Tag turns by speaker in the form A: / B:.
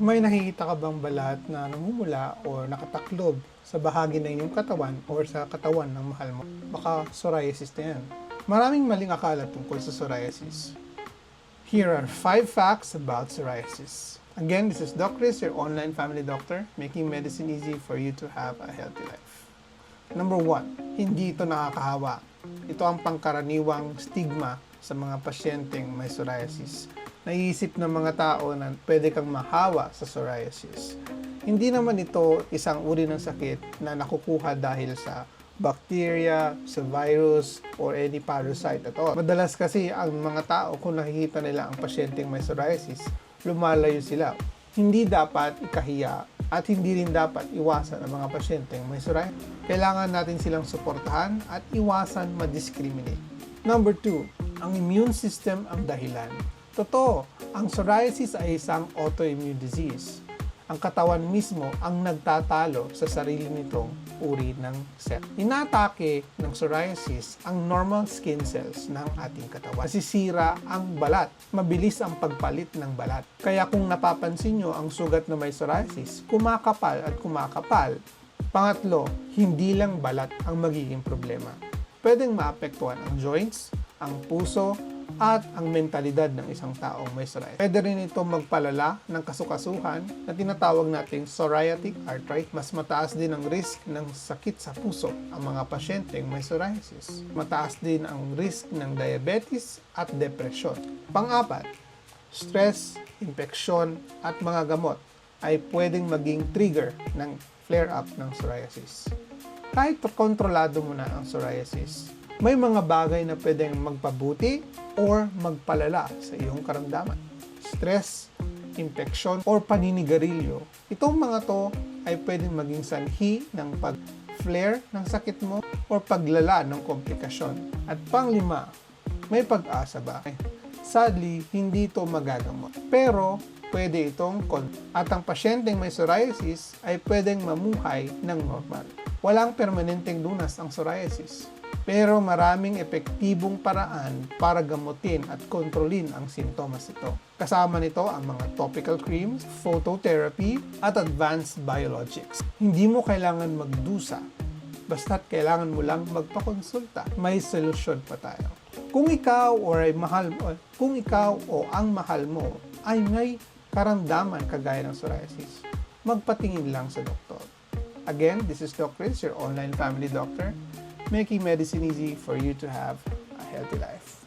A: May nakikita ka bang balat na namumula o nakataklob sa bahagi ng iyong katawan o sa katawan ng mahal mo? Baka psoriasis na yan. Maraming maling akala tungkol sa psoriasis. Here are 5 facts about psoriasis. Again, this is Doc Chris, your online family doctor, making medicine easy for you to have a healthy life. Number 1, hindi ito nakakahawa. Ito ang pangkaraniwang stigma sa mga pasyenteng may psoriasis. Naiisip ng mga tao na pwede kang mahawa sa psoriasis. Hindi naman ito isang uri ng sakit na nakukuha dahil sa bacteria, sa virus, or any parasite at all. Madalas kasi ang mga tao, kung nakikita nila ang pasyenteng may psoriasis, lumalayo sila. Hindi dapat ikahiya at hindi rin dapat iwasan ang mga pasyenteng may psoriasis. Kailangan natin silang suportahan at iwasan ma-discriminate. Number 2, ang immune system ang dahilan. Totoo, ang psoriasis ay isang autoimmune disease. Ang katawan mismo ang nagtatalo sa sarili nitong uri ng cell. Inatake ng psoriasis ang normal skin cells ng ating katawan. Nasisira ang balat. Mabilis ang pagpalit ng balat. Kaya kung napapansin nyo ang sugat na may psoriasis, kumakapal at kumakapal. Pangatlo, hindi lang balat ang magiging problema. Pwedeng maapektuhan ang joints, ang puso, at ang mentalidad ng isang taong may psoriasis. Pwede rin ito magpalala ng kasukasuhan na tinatawag nating psoriatic arthritis. Mas mataas din ang risk ng sakit sa puso ang mga pasyenteng may psoriasis. Mataas din ang risk ng diabetes at depresyon. Pang-apat, stress, infeksyon, at mga gamot ay pwedeng maging trigger ng flare-up ng psoriasis. Kahit kontrolado mo na ang psoriasis, may mga bagay na pwedeng magpabuti or magpalala sa iyong karamdaman. Stress, infeksyon, or paninigarilyo. Itong mga to ay pwedeng maging sanhi ng pag-flare ng sakit mo or paglala ng komplikasyon. At panglima, may pag-asa ba? Sadly, hindi ito magagamot. Pero, pwede itong at ang pasyenteng may psoriasis ay pwedeng mamuhay ng normal. Walang permanenteng lunas ang psoriasis. Pero maraming epektibong paraan para gamutin at kontrolin ang sintomas nito. Kasama nito ang mga topical creams, phototherapy, at advanced biologics. Hindi mo kailangan magdusa, basta't kailangan mo lang magpakonsulta. May solusyon pa tayo. Kung ikaw o ang mahal mo ay may karamdaman kagaya ng psoriasis, magpatingin lang sa doktor. Again, this is Doc Chris, your online family doctor, making medicine easy for you to have a healthy life.